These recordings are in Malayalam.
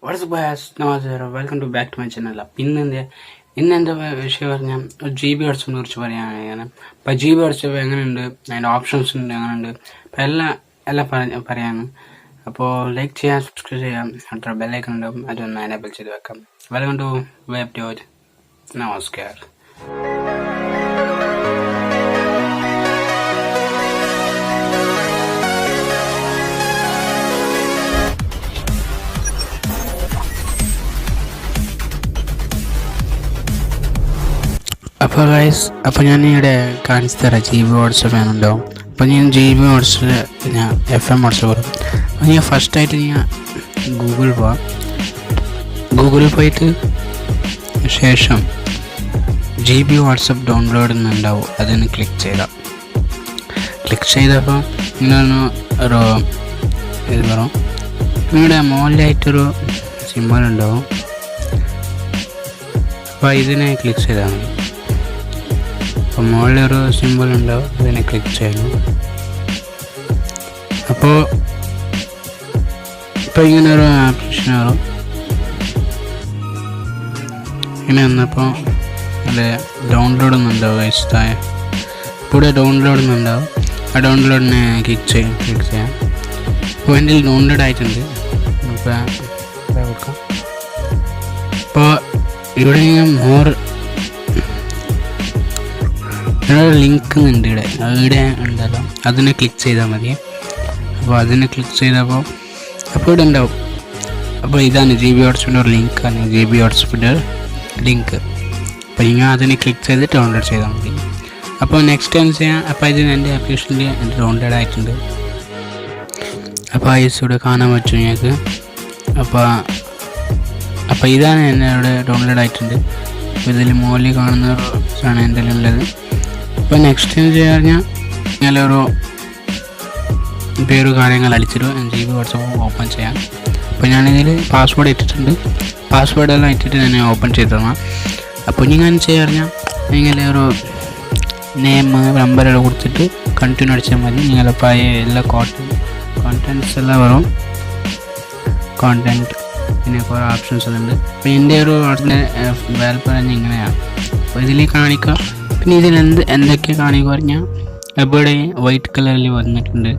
വാട്ട്സ് ബോയ്സ് നമസ്കാരം, welcome to back to my channel. ഇന്നെൻ്റെ വിഷയം പറഞ്ഞാൽ ജി ബി വാട്സപ്പിനെ കുറിച്ച് പറയുകയാണ്. അപ്പോൾ ജി ബി വാട്സപ്പ് എങ്ങനെയുണ്ട്, അതിൻ്റെ ഓപ്ഷൻസ് ഉണ്ട്, എങ്ങനെയുണ്ട്, അപ്പോൾ എല്ലാം പറയാനും. അപ്പോൾ ലൈക്ക് ചെയ്യാം, സബ്സ്ക്രൈബ് ചെയ്യാം, അടുത്ത ബെല്ലൈക്കൺ ഉണ്ടാവും, അതൊന്ന് എനേബിൾ ചെയ്ത് വെക്കാം. Welcome to web dot. നമസ്കാരം. അപ്പോൾ ഞാൻ ഇവിടെ കാണിച്ചു തരാം ജി ബി വാട്സപ്പ് എന്നുണ്ടാവും. അപ്പോൾ ഞാൻ ജി ബി വാട്സപ്പ് ഞാൻ FM വാട്സപ്പ് പറയും. അപ്പോൾ ഞാൻ ഫസ്റ്റായിട്ട് ഞാൻ ഗൂഗിളിൽ പോയിട്ട് ശേഷം ജി ബി വാട്സപ്പ് ഡൗൺലോഡ് എന്നുണ്ടാവും, അതിന് ക്ലിക്ക് ചെയ്തപ്പോൾ ഇങ്ങനെ ഒരു ഇത് പറയും. നിങ്ങളുടെ മോളിലായിട്ടൊരു സിമ്പൽ ഉണ്ടാവും. അപ്പോൾ ഇതിനെ ക്ലിക്ക് ചെയ്താൽ മതി. അപ്പോൾ മുകളിലൊരു സിമ്പിൾ ഉണ്ടാവും, അതിനെ ക്ലിക്ക് ചെയ്യണം. അപ്പോൾ ഇങ്ങനെ ഒരു ആപ്ലിക്കേഷൻ വരും. ഇങ്ങനെ വന്നപ്പോൾ അതിൽ ഡൗൺലോഡ് ഒന്നുണ്ടാവും. ഇവിടെ ഡൗൺലോഡ് ഒന്നുണ്ടാവും. ആ ഡൗൺലോഡിനെ ക്ലിക്ക് ചെയ്യാം. അപ്പോൾ എൻ്റെ ഡൗൺലോഡ് ആയിട്ടുണ്ട്. അപ്പോൾ ഇവിടെ ലിങ്ക് ഉണ്ട്, ഇവിടെ ഉണ്ടല്ലോ, അതിനെ ക്ലിക്ക് ചെയ്താൽ മതി. അപ്പോൾ അതിനെ ക്ലിക്ക് ചെയ്തപ്പോൾ ഇവിടെ ഉണ്ടാവും. അപ്പോൾ ഇതാണ് ജി ബി വാട്സപ്പിൻ്റെ ഒരു ലിങ്കാണ്, ജി ബി വാട്സപ്പിൻ്റെ ലിങ്ക്. അപ്പോൾ നിങ്ങൾ അതിനെ ക്ലിക്ക് ചെയ്ത് ഡൗൺലോഡ് ചെയ്താൽ മതി. അപ്പോൾ നെക്സ്റ്റ് ടൈം ചെയ്യാം. അപ്പോൾ ഇതിന് എൻ്റെ ആപ്ലിക്കേഷനിൽ എൻ്റെ ഡൗൺലോഡ് ആയിട്ടുണ്ട്. അപ്പോൾ ഇവിടെ കാണാൻ പറ്റും നിങ്ങൾക്ക്. അപ്പോൾ ഇതാണ് എന്നോട് ഡൗൺലോഡ് ആയിട്ടുണ്ട്. അപ്പോൾ ഇതിൽ മുകളിൽ കാണുന്ന ആണ് എൻ്റെ ഉള്ളത്. ഇപ്പോൾ നെക്സ്റ്റ് ടൈം കഴിഞ്ഞാൽ ഞാനൊരു പേര് കാര്യങ്ങൾ അടിച്ചിട്ട് ജി ബി വാട്സപ്പ് ഓപ്പൺ ചെയ്യാം. അപ്പോൾ ഞാനിതിൽ പാസ്വേഡ് ഇട്ടിട്ടുണ്ട്. പാസ്വേഡെല്ലാം ഇട്ടിട്ട് ഞാൻ ഓപ്പൺ ചെയ്ത് തരണം. അപ്പോൾ ഞാൻ ചെയ്യാറിഞ്ഞാൽ ഇങ്ങനെ ഒരു നെയിം നമ്പറെല്ലാം കൊടുത്തിട്ട് കണ്ടിന്യൂ അടിച്ചാൽ മതി. നിങ്ങളിപ്പോൾ എല്ലാ കോണ്ടൻറ്റ്സ് എല്ലാം വരും. കോണ്ടൻറ്റ് പിന്നെ കുറേ ഓപ്ഷൻസ് ഉണ്ട്. അപ്പോൾ എൻ്റെ ഒരു വാൽപ്പറഞ്ഞ് ഇങ്ങനെയാണ്. അപ്പോൾ ഇതിൽ കാണിക്കുക. പിന്നെ ഇതിൽ എന്തൊക്കെ കാണിക്കുക പറഞ്ഞാൽ ഇവിടെ വൈറ്റ് കളറിൽ വന്നിട്ടുണ്ട്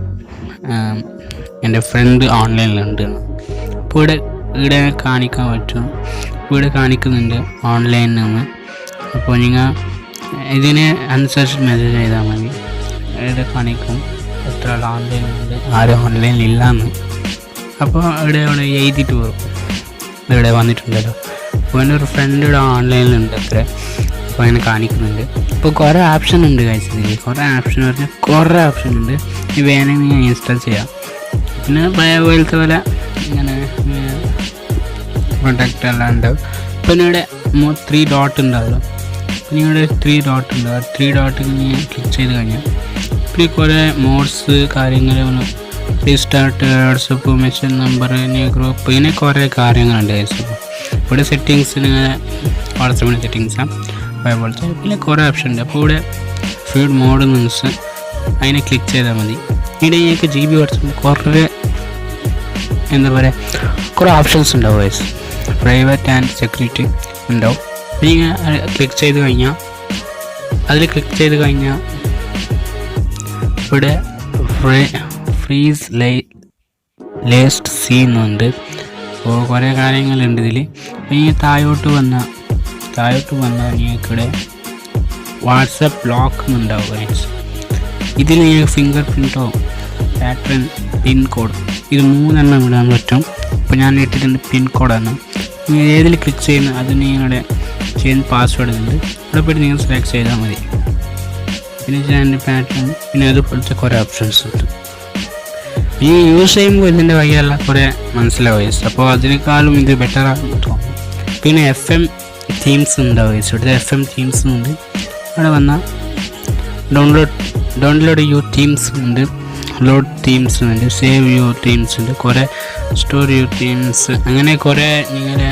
എൻ്റെ ഫ്രണ്ട് ഓൺലൈനിലുണ്ട്. അപ്പോൾ ഇവിടെ കാണിക്കാൻ പറ്റും. ഇവിടെ കാണിക്കുന്നുണ്ട് ഓൺലൈനിൽ നിന്ന്. അപ്പോൾ നിങ്ങൾ ഇതിന് അനുസരിച്ച് മെസ്സേജ് ചെയ്താൽ മതി. ഇവിടെ കാണിക്കും എത്ര ആൾ ഓൺലൈനിലുണ്ട്, ആരും ഓൺലൈനിലില്ലാന്ന്. അപ്പോൾ ഇവിടെ എഴുതിയിട്ട് പോകും. ഇവിടെ വന്നിട്ടുണ്ടല്ലോ. അപ്പോൾ എൻ്റെ ഒരു ഫ്രണ്ട് ഇവിടെ ഓൺലൈനിലുണ്ട് അത്ര. അപ്പോൾ അതിനെ കാണിക്കുന്നുണ്ട്. ഇപ്പോൾ കുറേ ഓപ്ഷൻ ഉണ്ട് കഴിച്ചതിൽ. കുറേ ഓപ്ഷൻ പറഞ്ഞാൽ കുറേ ഓപ്ഷൻ ഉണ്ട്. ഈ വേണമെങ്കിൽ ഞാൻ ഇൻസ്റ്റാൾ ചെയ്യാം. പിന്നെ പഴയ പോലത്തെ പോലെ ഇങ്ങനെ പ്രൊഡക്റ്റ് എല്ലാം ഉണ്ടാവും. പിന്നെ ഇവിടെ 3 ഡോട്ട് ഉണ്ടാവുമല്ലോ. പിന്നെ ഇവിടെ 3 ഡോട്ട് ഉണ്ട്. ആ 3 ഡോട്ടിൽ ഞാൻ ക്ലിക്ക് ചെയ്ത് കഴിഞ്ഞാൽ പിന്നെ കുറേ മോഡ്സ് കാര്യങ്ങൾ restart WhatsApp message number group ഇങ്ങനെ കുറേ കാര്യങ്ങളുണ്ട് വാട്സപ്പ്. ഇവിടെ സെറ്റിങ്സിന് വാട്സപ്പിൻ്റെ സെറ്റിങ്സാണ് അതേപോലത്തെ. പിന്നെ കുറേ ഓപ്ഷൻ ഉണ്ട്. അപ്പോൾ ഇവിടെ ഫീഡ് മോഡ് മീൻസ് അതിനെ ക്ലിക്ക് ചെയ്താൽ മതി. ഇവിടെ ഞങ്ങൾക്ക് ജി ബി വാട്സപ്പിൽ കുറേ എന്താ പറയുക കുറേ ഓപ്ഷൻസ് ഉണ്ടാവും. വൈസ് പ്രൈവറ്റ് ആൻഡ് സെക്യൂരിറ്റി ഉണ്ടാവും. നിങ്ങൾ ക്ലിക്ക് ചെയ്ത് കഴിഞ്ഞാൽ ഇവിടെ ഫ്രീസ് ലേസ്റ്റ് സീനുണ്ട്. അപ്പോൾ കുറേ കാര്യങ്ങളുണ്ട് ഇതിൽ. ഈ താഴോട്ട് വന്നാൽ നിങ്ങൾക്കിവിടെ വാട്സപ്പ് ലോക്ക് എന്നുണ്ടാവും. ഇതിൽ നിങ്ങൾക്ക് ഫിംഗർ പ്രിൻറ്റോ പാറ്റേൺ പിൻ കോഡ് ഇത് 3 എണ്ണം ഇടാൻ പറ്റും. ഇപ്പോൾ ഞാൻ ഇട്ടിട്ടുണ്ട് പിൻ കോഡാണ്. നിങ്ങൾ ഏതിൽ ക്ലിക്ക് ചെയ്യുന്ന അതിന് നിങ്ങളുടെ ചെയ്യുന്ന പാസ്വേഡ് ഉണ്ട്. ഇവിടെ പോയിട്ട് നിങ്ങൾ സെലക്ട് ചെയ്താൽ മതി. പിന്നെ ചാനൽ പാറ്റേൺ പിന്നെ അതുപോലത്തെ കുറേ ഓപ്ഷൻസ് ഉണ്ട്. ഈ യൂസ് ചെയ്യുമ്പോൾ ഇതിൻ്റെ വഴിയല്ല കുറേ മനസ്സിലാവും. അപ്പോൾ അതിനേക്കാളും ഇത് ബെറ്ററാണ് തോന്നും. പിന്നെ FM തീംസ് ഉണ്ടാവും. ഇവിടുത്തെ FM തീംസും ഉണ്ട്. അവിടെ വന്നാൽ ഡൗൺലോഡ് യു തീംസ് ഉണ്ട്, ലോഡ് തീംസ് ഉണ്ട്, സേവ് യു തീംസ് ഉണ്ട്, കുറേ സ്റ്റോർ യു തീംസ് അങ്ങനെ കുറേ ഇങ്ങനെ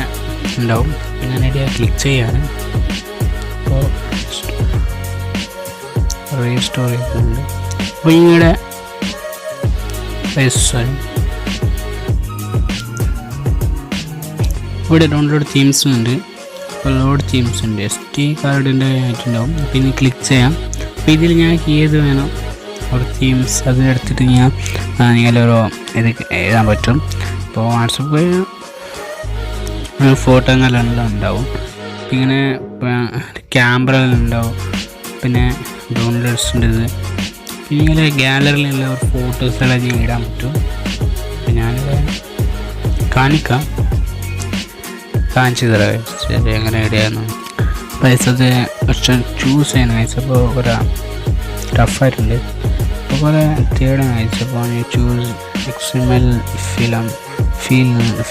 ഉണ്ടാവും. പിന്നെ അതിൻ്റെ ക്ലിക്ക് ചെയ്യാണ്. അപ്പോൾ റീസ്റ്റോർ ചെയ്യുന്നുണ്ട്. അപ്പോൾ നിങ്ങളുടെ ഇവിടെ ഡൗൺലോഡ് തീംസും ഉണ്ട്. അപ്പോൾ ലോഡ് തീംസ് ഉണ്ട്, SD കാർഡിൻ്റെ ആയിട്ടുണ്ടാവും. പിന്നെ ക്ലിക്ക് ചെയ്യാം. അപ്പോൾ ഇതിൽ ഞാൻ ഏത് വേണം ഒരു തീംസ് അത് എടുത്തിട്ട് ഞാൻ നിങ്ങളൊരു ഇത് എഴുതാൻ പറ്റും. ഇപ്പോൾ വാട്സപ്പ് ഫോട്ടോകളെല്ലാം ഉണ്ടാവും. ഇങ്ങനെ ക്യാമറകളുണ്ടാവും. പിന്നെ ഡൗൺലോഡ്സ് ഉണ്ട്. ഇത് പിന്നെ ഇങ്ങനെ ഗാലറിയിലുള്ള ഒരു ഫോട്ടോസെല്ലാം ഞാൻ ഇടാൻ പറ്റും. അപ്പം ഞാനിത് കാണിച്ചു തരാം ശരി എങ്ങനെ ഇടുകയെന്ന്. പൈസത് പക്ഷേ ചൂസ് ചെയ്യണം കഴിച്ചപ്പോൾ ഒരു ടഫായിട്ടുണ്ട്. അപ്പോൾ കുറേ തേടാൻ കഴിച്ചപ്പോൾ ഞാൻ ചൂസ് XML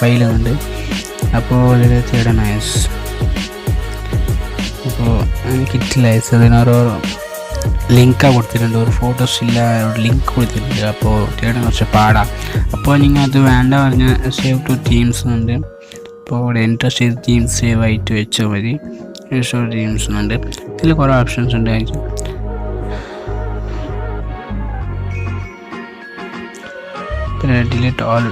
ഫയലുണ്ട്. അപ്പോൾ ഇതിൽ തേടാൻ അയച്ച് അപ്പോൾ കിട്ടില്ല അതിനോരോ ലിങ്കാണ് കൊടുത്തിട്ടുണ്ട്. ഒരു ഫോട്ടോസ് ഇല്ല ഒരു ലിങ്ക് കൊടുത്തിട്ടുണ്ട്. അപ്പോൾ തേടാൻ കുറച്ച് പാടാം. അപ്പോൾ നിങ്ങൾ അത് വേണ്ട പറഞ്ഞാൽ സേവ് ടു തീംസ് ഉണ്ട്. അപ്പോൾ ഇവിടെ ഇൻട്രസ്റ്റ് ചെയ്ത് തീം സേവ് ആയിട്ട് വെച്ചാൽ മതി. ഷോ തീംസ് ഉണ്ട്. ഇതിൽ കുറേ ഓപ്ഷൻസ് ഉണ്ട്. പിന്നെ ഡിലീറ്റ് ഓൾ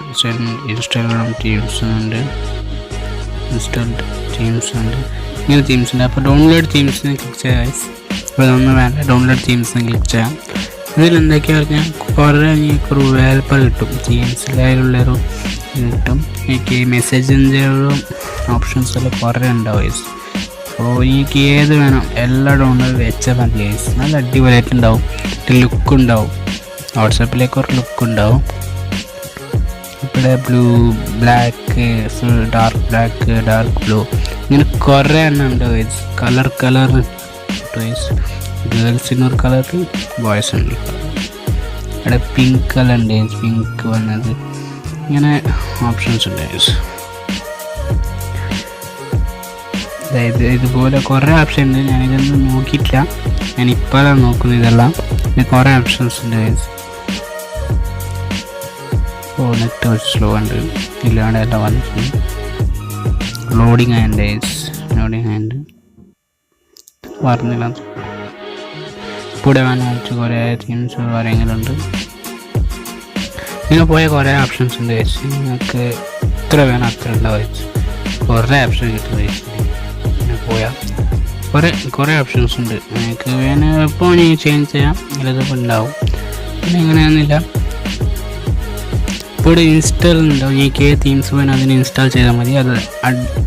ഇൻസ്റ്റാഗ്രാം തീംസ് ഉണ്ട്, ഇൻസ്റ്റാൾഡ് തീംസ് ഉണ്ട്, ഇങ്ങനെ തീംസ് ഉണ്ട്. അപ്പോൾ ഡൗൺലോഡ് തീംസിന് ക്ലിക്ക് ചെയ്യാം. ഇപ്പോൾ ഇതൊന്നും വേണ്ട, ഡൗൺലോഡ് തീംസിന് ക്ലിക്ക് ചെയ്യാം. ഇതിൽ എന്തൊക്കെയാ പറഞ്ഞാൽ കുറേ ഒരു വാൽപ്പർ കിട്ടും. തീംസിലായുള്ളൊരു കിട്ടും. എനിക്ക് മെസ്സേജിൻ്റെ ഒരു ഓപ്ഷൻസ് എല്ലാം കുറേ ഉണ്ടാവും. അപ്പോൾ എനിക്ക് ഏത് വേണം എല്ലാം ഡൗൺലോഡ് വെച്ചാൽ മതി. നല്ല അടിപൊളിയായിട്ടുണ്ടാവും. ലുക്ക് ഉണ്ടാവും. വാട്സാപ്പിലേക്ക് ഒരു ലുക്ക് ഉണ്ടാവും. ഇവിടെ blue, black, dark black, dark blue, ഇങ്ങനെ കുറേ എണ്ണം ഉണ്ട്. കളർ ഗേൾസിനൊരു കളർ, ബോയ്സിനൊരു കളർ. ഇവിടെ പിങ്ക് കളർ ഉണ്ട്, പിങ്ക് വന്നത്, ഇങ്ങനെ ഓപ്ഷൻസ് ഉണ്ട്. അതായത് ഇതുപോലെ കുറേ ഓപ്ഷൻ ഉണ്ട്. ഞാനിതൊന്നും നോക്കിയിട്ടില്ല, ഞാനിപ്പോഴാണ് നോക്കുന്നത് ഇതെല്ലാം. കുറേ ഓപ്ഷൻസ് ഉണ്ട്. നെറ്റ് കുറച്ച് സ്ലോ ഉണ്ട്, ഇല്ലാണ്ട് എല്ലാം വന്നിട്ടുണ്ട്. ലോഡിങ് ആൻഡ് പറഞ്ഞില്ല. ഇവിടെ വേണം കുറേ തീംസ് കാര്യങ്ങളുണ്ട്. ഇങ്ങനെ പോയ കുറേ ഓപ്ഷൻസ് ഉണ്ട്. നിങ്ങൾക്ക് എത്ര വേണം അത്ര ഉണ്ടാവും. കുറേ ഓപ്ഷൻ കിട്ടും. ഇങ്ങനെ പോയാൽ കുറേ ഓപ്ഷൻസ് ഉണ്ട്. നിങ്ങൾക്ക് വേണം എപ്പോൾ നിങ്ങൾ ചേഞ്ച് ചെയ്യാം. ഇതിപ്പോൾ ഉണ്ടാവും. പിന്നെ എങ്ങനെയാണെന്നില്ല. ഇപ്പോൾ ഇവിടെ ഇൻസ്റ്റാൾ ഉണ്ടാവും. നിങ്ങൾക്ക് ഏത് തീംസ് വേണം അതിന് ഇൻസ്റ്റാൾ ചെയ്താൽ മതി. അത്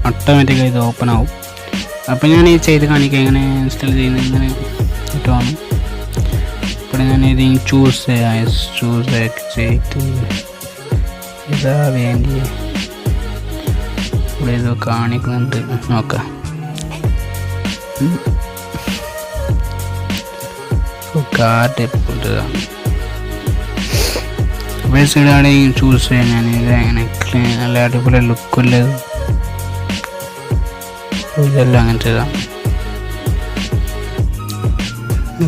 ഓട്ടോമാറ്റിക്കായി ഇത് ഓപ്പൺ ആവും. അപ്പോൾ ഞാൻ ഈ ചെയ്ത് കാണിക്കാം എങ്ങനെ ഇൻസ്റ്റാൾ ചെയ്യുന്നത് ഇങ്ങനെ കിട്ടുവാണ്. ഇവിടെ ഞാൻ ഏതെങ്കിലും ചൂസ് ചെയ്തിട്ട് ഇതാ വേണ്ടി ഇവിടെ ഇത് കാണിക്കുന്നുണ്ട്, നോക്കാം. കാർഡ് ഇതാണ് സൈഡാണെങ്കിൽ ചൂസ് ചെയ്യാൻ. ഞാനിത് അങ്ങനെ നല്ല അടിപൊളി ലുക്കുള്ളത് ഇതെല്ലാം അങ്ങനത്തെ ഇതാണ്.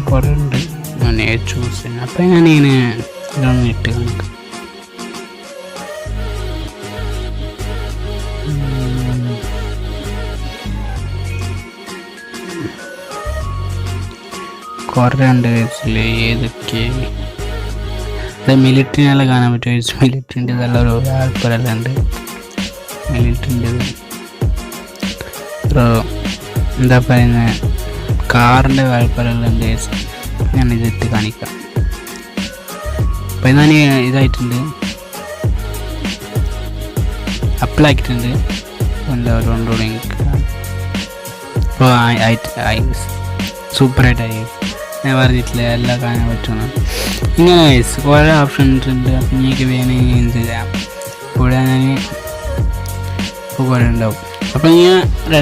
കുറേ ഉണ്ട്. ഞാൻ ചൂസ് ചെയ്യാൻ. അപ്പം ഞാനിങ്ങനെ ഇതൊന്ന് ഇട്ട് കാണിക്കാം. കുറേ ഉണ്ട്. ഏതൊക്കെ മിലിറ്ററിനെല്ലാം കാണാൻ പറ്റും. മിലിറ്ററിൻ്റെ നല്ലൊരു ആൾക്കാരെല്ലാം ഉണ്ട്. മിലിറ്ററിൻ്റെ എന്താ പറയുന്നത് കാറിൻ്റെ ആൾക്കാരെല്ലാം ഉണ്ട്. ഞാൻ ഇതിട്ട് കാണിക്കാം. അപ്പം ഞാൻ ഇതായിട്ടുണ്ട്, അപ്ലൈ ആക്കിയിട്ടുണ്ട്. എന്താ ഡൗൺലോഡിങ് ഇപ്പോൾ സൂപ്പറായിട്ടായി. ഞാൻ പറഞ്ഞിട്ടില്ല എല്ലാം കാണാൻ പറ്റുന്ന ഇങ്ങനെ കുറേ ഓപ്ഷൻസ് ഉണ്ട്. അപ്പം എനിക്ക് വേണമെങ്കിൽ എന്ത് ചെയ്യാം. ഇവിടെ ഞാൻ ഇപ്പോൾ കുറേ ഉണ്ടാവും. അപ്പം ഞാൻ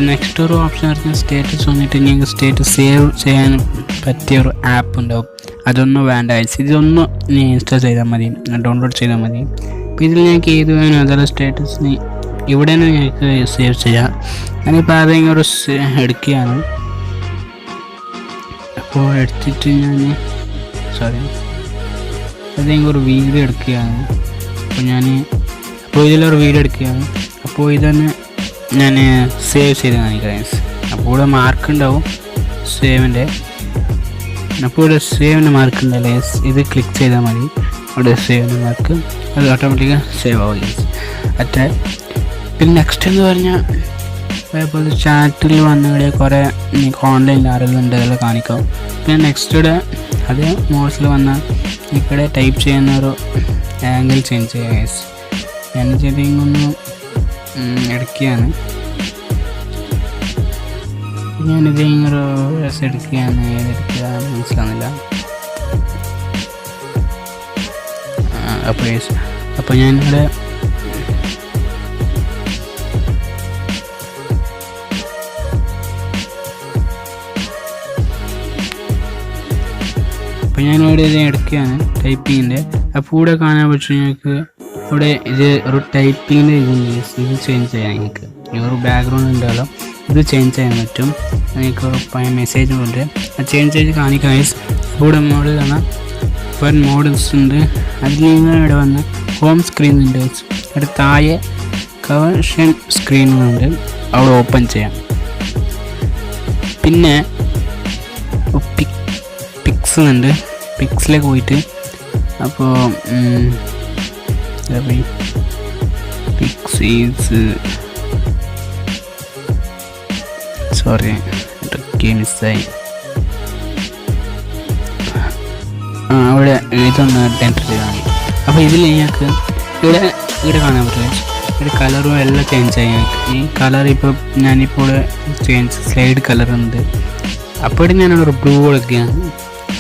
നെക്സ്റ്റ് ഒരു ഓപ്ഷൻ പറഞ്ഞാൽ സ്റ്റാറ്റസ് വന്നിട്ട് ഞങ്ങൾക്ക് സ്റ്റേറ്റസ് സേവ് ചെയ്യാൻ പറ്റിയ ഒരു ആപ്പ് ഉണ്ടാവും. അതൊന്നും വേണ്ട. ഇതൊന്നും നീ ഇൻസ്റ്റാൾ ചെയ്താൽ മതി, ഡൗൺലോഡ് ചെയ്താൽ മതി. അപ്പോൾ ഇതിൽ ഞങ്ങൾക്ക് ഏത് വേണം അതല്ല സ്റ്റാറ്റസ് ഇവിടെ നിന്ന് ഞങ്ങൾക്ക് സേവ് ചെയ്യാം. ഞാനിപ്പോൾ ആരെങ്കിലും ഒരു എടുക്കുകയാണ്. അപ്പോൾ എടുത്തിട്ട് ഞാൻ അതെങ്കിൽ ഒരു വീഡിയോ എടുക്കുകയാണ്. അപ്പോൾ ഇതിലൊരു വീഡിയോ എടുക്കുകയാണ്. അപ്പോൾ ഇതന്നെ ഞാൻ സേവ് ചെയ്ത് കാണിക്കാം. അപ്പോൾ ഇവിടെ മാർക്ക് ഉണ്ടാവും സേവിൻ്റെ. അപ്പോൾ ഇവിടെ സേവിൻ്റെ മാർക്ക് ഉണ്ടല്ലേ, ഇത് ക്ലിക്ക് ചെയ്താൽ മതി. അവിടെ സേവിൻ്റെ മാർക്ക് അത് ഓട്ടോമാറ്റിക്കായി സേവ് ആവുകയും. പിന്നെ നെക്സ്റ്റ് എന്ന് പറഞ്ഞാൽ അതേപോലെ ചാറ്റിൽ വന്നുകൂടെ കുറേ നിങ്ങൾക്ക് ഓൺലൈനിൽ അറിവുണ്ട് അതെല്ലാം കാണിക്കാം. പിന്നെ നെക്സ്റ്റ് ഇവിടെ അതേ മോഡ്സിൽ വന്നാൽ ഇവിടെ ടൈപ്പ് ചെയ്യുന്ന ഒരു ആംഗിൾ ചേഞ്ച് ചെയ്യാം. ഞാൻ ചെറിയൊന്ന് എടുക്കുകയാണ്. ഞാനിത് ഇങ്ങനൊരു ഡ്രസ് എടുക്കുകയാണ്. ഏതെടുക്കുക മനസ്സിലാകുന്നില്ല. അപ്പോൾ ഞാനിവിടെ ഇത് എടുക്കുകയാണ് ടൈപ്പിങ്ങിൻ്റെ. അപ്പോൾ ഇവിടെ കാണാൻ പറ്റും നിങ്ങൾക്ക് ഇവിടെ ഇത് ഒരു ടൈപ്പിങ്ങിൻ്റെ ഇത് ചേഞ്ച് ചെയ്യാൻ നിങ്ങൾക്ക് ഈ ഒരു ബാക്ക്ഗ്രൗണ്ട് ഉണ്ടല്ലോ ഇത് ചേഞ്ച് ചെയ്യാൻ പറ്റും. നിങ്ങൾക്ക് ഒരു മെസ്സേജ് കൊണ്ട് ചേഞ്ച് ചെയ്ത് കാണിക്കാം. ഇവിടെ മോഡ് കാണാം, ഒരു മോഡൽസ് ഉണ്ട്. അതിൽ നിങ്ങൾ ഇവിടെ വന്ന് ഹോം സ്ക്രീൻ ഉണ്ട്, ഇവിടെ താഴെ കവേർഷൻ സ്ക്രീനുകളുണ്ട്, അവിടെ ഓപ്പൺ ചെയ്യാം. പിന്നെ പിക്സ് ഉണ്ട്, പിക്സിലേക്ക് പോയിട്ട് അപ്പോൾ പിക്സ് ഈസ് സോറി ഇതൊക്കെ മിസ്സായി. അവിടെ ഇതൊന്ന് എൻ്റർ ചെയ്താൽ മതി. അപ്പോൾ ഇതിൽ നിങ്ങൾക്ക് ഇവിടെ കാണാൻ പറ്റില്ല, ഇവിടെ കളറും എല്ലാം ചേഞ്ച് ആയി. ഈ കളർ ഇപ്പോൾ ഞാനിപ്പോൾ ചേഞ്ച് സ്ലൈഡ് കളറുണ്ട്. അപ്പോൾ ഞാനൊരു ബ്ലൂ കൊടുക്കുകയാണ്,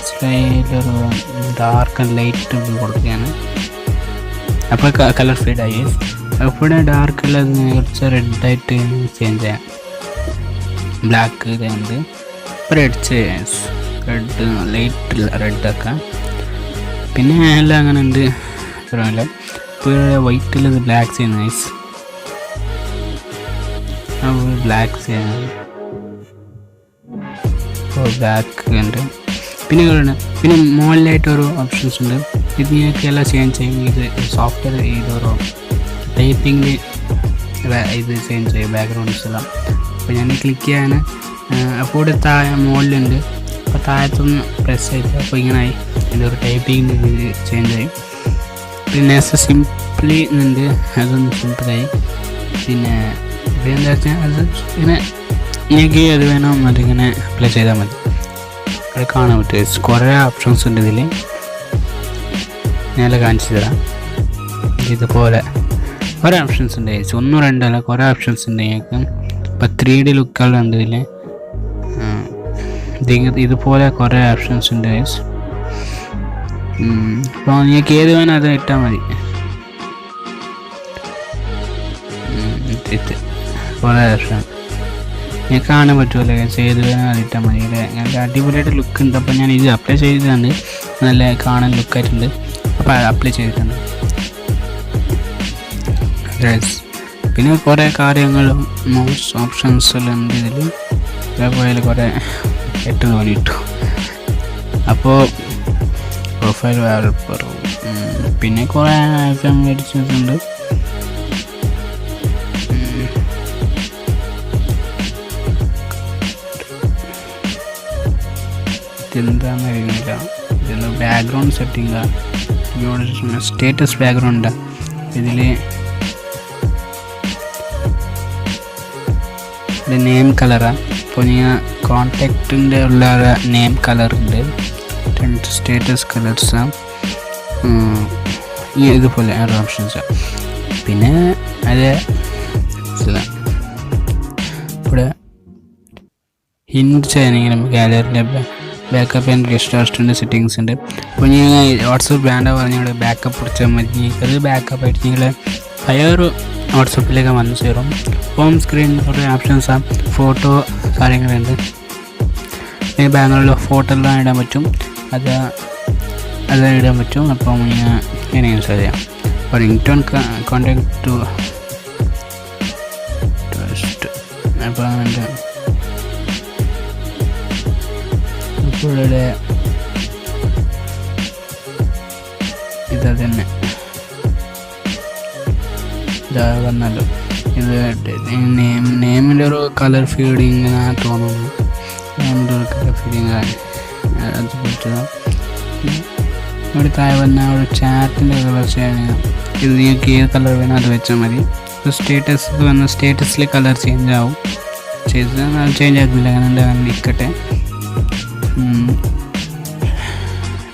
സ്ലൈഡൊരു ഡാർക്ക് ആൻഡ് ലൈറ്റ് ബ്ലൂ കൊടുക്കുകയാണ്. അപ്പോൾ കളർ ഫീഡായി. അപ്പോൾ ഡാർക്ക് കളർ കുറച്ച് റെഡായിട്ട് ചേഞ്ച് ചെയ്യാം. ബ്ലാക്ക് ഇതുണ്ട്, റെഡ് റെഡ് ലൈറ്റ് റെഡാക്കാം. പിന്നെ എല്ലാം അങ്ങനെ ഉണ്ട്. ഇപ്പോൾ വൈറ്റിൽ ഇത് ബ്ലാക്ക് ചെയ്യുന്ന ബ്ലാക്ക് ചെയ്യാൻ ബ്ലാക്ക് ഉണ്ട്. പിന്നെ മുകളിലായിട്ട് ഓരോ ഓപ്ഷൻസ് ഉണ്ട്. ഇത് നിങ്ങൾക്ക് എല്ലാം ചേഞ്ച് ചെയ്യും. ഇത് സോഫ്റ്റ്വെയർ ഇതൊരു ടൈപ്പിങ്ങിൽ ഇത് ചേഞ്ച് ചെയ്യും ബാക്ക്ഗ്രൗണ്ട്സ് എല്ലാം. അപ്പോൾ ഞാൻ ക്ലിക്ക് ചെയ്യാൻ അപ്പോൾ ഇവിടെ താഴെ മുകളിലുണ്ട്. അപ്പോൾ താഴത്തൊന്ന് പ്രസ് ചെയ്ത് അപ്പോൾ ഇങ്ങനായി ഇതൊരു ടൈപ്പിംഗ് ഇത് ചേഞ്ച് ചെയ്യും. പിന്നെ സിംപ്ലി ഉണ്ട്, അതൊന്ന് സിമ്പിളായി. പിന്നെ എന്താ വെച്ചാൽ അത് ഇങ്ങനെ നിങ്ങൾക്ക് അത് വേണം അതിങ്ങനെ അപ്ലൈ ചെയ്താൽ മതി. അവിടെ കാണാൻ പറ്റും കുറേ ഓപ്ഷൻസ് ഉണ്ട് ഇതിൽ. ഞാനെല്ലാം കാണിച്ചു തരാം. ഇതുപോലെ കുറേ ഓപ്ഷൻസ് ഉണ്ട്, ഒന്നും രണ്ടല്ല കുറേ ഓപ്ഷൻസ് ഉണ്ട് നിങ്ങൾക്ക്. ഇപ്പോൾ 3D ലുക്കുകളുണ്ട് ഇതിൽ. ഇതുപോലെ കുറേ ഓപ്ഷൻസ് ഉണ്ട്. അപ്പോൾ നിങ്ങൾക്ക് ഏത് വേണം അത് ഇട്ടാൽ മതി. കുറേ ഓപ്ഷൻ നിങ്ങൾക്ക് കാണാൻ പറ്റുമല്ലോ, ഏത് വേണം അത് ഇട്ടാൽ മതി. ഞങ്ങൾക്ക് അടിപൊളിയായിട്ട് ലുക്ക് ഉണ്ട്. അപ്പോൾ ഞാൻ ഇത് അപ്ലൈ ചെയ്തിട്ടുണ്ട്, നല്ല കാണാൻ ലുക്കായിട്ടുണ്ട്. അപ്പോൾ അപ്ലൈ ചെയ്തിട്ടുണ്ട്. പിന്നെ കുറേ കാര്യങ്ങളും മോസ്റ്റ് ഓപ്ഷൻസ് എല്ലാം ഉണ്ട് ഇതിൽ. അതേപോലെ കുറേ എട്ട് തോന്നിയിട്ടു. അപ്പോൾ പ്രൊഫൈൽ വാൾപ്പർ പിന്നെ കുറേ ഐറ്റം മേടിച്ചിട്ടുണ്ട്. ഇതെന്താണെന്ന് അറിയുന്നില്ല. ഇതിൽ ബാക്ക്ഗ്രൗണ്ട് സെറ്റിംഗ് സ്റ്റേറ്റസ് ബാക്ക്ഗ്രൗണ്ട് ഇതിൽ നെയിം കളറാണ്. അപ്പോൾ നിങ്ങൾ കോണ്ടാക്റ്റിൻ്റെ ഉള്ള നെയിം കളറുണ്ട്, രണ്ട് സ്റ്റേറ്റസ് കളേഴ്സാണ്, ഇതുപോലെ ഓരോ ഓപ്ഷൻസാണ്. പിന്നെ അത് ഇവിടെ ഹിൻഡ് ചെയ്യണമെങ്കിൽ നമുക്ക് ഗാലറിൻ്റെ ബാക്കപ്പ് ആൻഡ് റെസ്റ്റാർട്ടിൻ്റെ സെറ്റിങ്സ് ഉണ്ട്. അപ്പോൾ നിങ്ങൾ വാട്സപ്പ് ബ്രാൻഡ് പറഞ്ഞാൽ ബാക്കപ്പ് പിടിച്ചാൽ മതി. നിങ്ങൾക്കത് ബാക്കപ്പ് ആയിട്ട് നിങ്ങൾ പഴയൊരു വാട്സപ്പിലേക്ക് വന്ന് ചേരും. ഹോം സ്ക്രീനിൽ കുറേ ഓപ്ഷൻസാണ്, ഫോട്ടോ കാര്യങ്ങളുണ്ട്. ഈ ബാങ്കുകളിൽ ഫോട്ടോ എല്ലാം ഇടാൻ പറ്റും, അത് ഇടാൻ പറ്റും. അപ്പം ഇങ്ങനെ യൂസ് ചെയ്യാം. അപ്പോൾ റിംഗ് ടോൺ കോണ്ടാക്ട് ടു അപ്പോൾ ഇവിടെ ഇത് തന്നെ ഇതാ വന്നല്ലോ. ഇത് നെയിമിൻ്റെ ഒരു കളർ ഫീഡിങ് തോന്നുന്നു. നെയിമിൻ്റെ ഒരു കളർ ഫീഡിങ് അത് പറ്റുക. ഇവിടെ താഴെ വന്ന ഒരു ചാറ്റിൻ്റെ കളർ ചെയ്യാൻ ഇത് നിങ്ങൾക്ക് ഏത് കളർ വേണം അത് വെച്ചാൽ മതി. സ്റ്റേറ്റസ് വന്ന സ്റ്റേറ്റസിൽ കളർ ചേഞ്ച് ആവും. ചെയ്ത് ചേഞ്ച് ആക്കുന്നില്ല, അങ്ങനെ അങ്ങനെ നിൽക്കട്ടെ.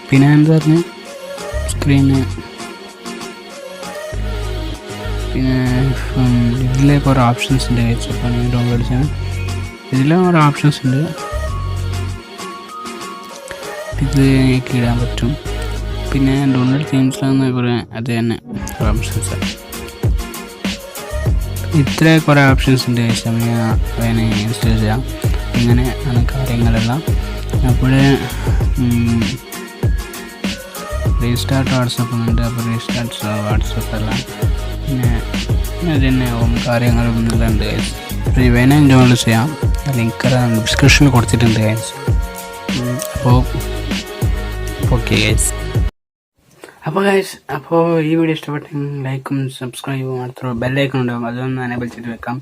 പിന്നെ എന്താ പറഞ്ഞു സ്ക്രീന്, പിന്നെ ഇതിൽ കുറേ ഓപ്ഷൻസ് ഉണ്ട് ഗൈസ്. അപ്പോൾ നിങ്ങൾ ഡൗൺലോഡ് ചെയ്യണം. ഇതിൽ കുറേ ഓപ്ഷൻസ് ഉണ്ട്, ഇത് എനിക്ക് ഇടാൻ പറ്റും. പിന്നെ ഡൗൺലോഡ് തീംസിലാന്ന് കുറേ അത് തന്നെ ഓപ്ഷൻസ്, ഇത്ര കുറേ ഓപ്ഷൻസ് ഉണ്ട് ഗൈസ്. വേണേ ഇൻസ്റ്റാൾ ചെയ്യാം. ഇങ്ങനെ ആണ് കാര്യങ്ങളെല്ലാം. അപ്പോൾ റീസ്റ്റാർട്ട് വാട്സപ്പ് ഉണ്ട്. അപ്പോൾ റീസ്റ്റാർട്ട് വാട്സപ്പ് എല്ലാം പിന്നെ അത് തന്നെ കാര്യങ്ങളും എല്ലാം ഉണ്ട് ഗൈസ്. അപ്പോൾ വേണേ ഡൗൺലോഡ് ചെയ്യാം. ലിങ്ക് ഡിസ്ക്രിപ്ഷനിൽ കൊടുത്തിട്ടുണ്ട് ഗൈസ്. അപ്പോൾ ഓക്കെ ഗൈസ്. അപ്പോൾ ഗൈസ്, അപ്പോൾ ഈ വീഡിയോ ഇഷ്ടപ്പെട്ടെങ്കിൽ ലൈക്കും സബ്സ്ക്രൈബും മാത്രമേ ബെല്ലൈക്കൺ ഉണ്ടാകും, അതൊന്ന് എനേബിൾ ചെയ്ത് വെക്കാം.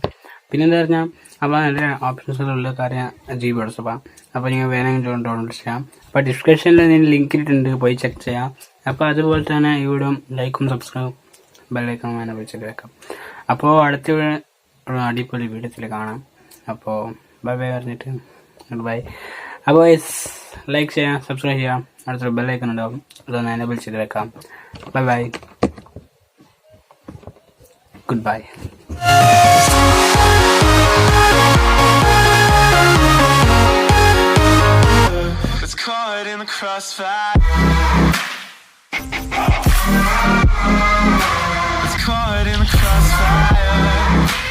പിന്നെ എന്താ പറഞ്ഞാൽ അപ്പോൾ നല്ല ഓപ്ഷൻസിലുള്ള കാര്യം ജി ബി വാട്സപ്പാണ്. അപ്പോൾ നിങ്ങൾ വേണമെങ്കിൽ ഡൗൺലോഡ് ചെയ്യാം. അപ്പോൾ ഡിസ്ക്രിപ്ഷനിൽ ഞാൻ ലിങ്ക് ഇട്ടിട്ടുണ്ട്, പോയി ചെക്ക് ചെയ്യാം. അപ്പോൾ അതുപോലെ തന്നെ ഈ വീഡിയോ ലൈക്കും സബ്സ്ക്രൈബും ബെല്ലൈക്കണും എനേബിൾ ചെയ്ത് വെക്കാം. അപ്പോൾ അടുത്ത അടിപൊളി വീഡിയോത്തിൽ കാണാം. അപ്പോൾ ബൈ ബൈ പറഞ്ഞിട്ട് ബൈ. അപ്പോൾ ലൈക്ക് ചെയ്യാം, സബ്സ്ക്രൈബ് ചെയ്യാം, അടുത്തൊരു ബെല്ലൈക്കൺ ഉണ്ടാവും, അതൊന്ന് എനേബിൾ ചെയ്ത് വെക്കാം. Bye bye, good bye. Caught in the crossfire. It's caught in the crossfire.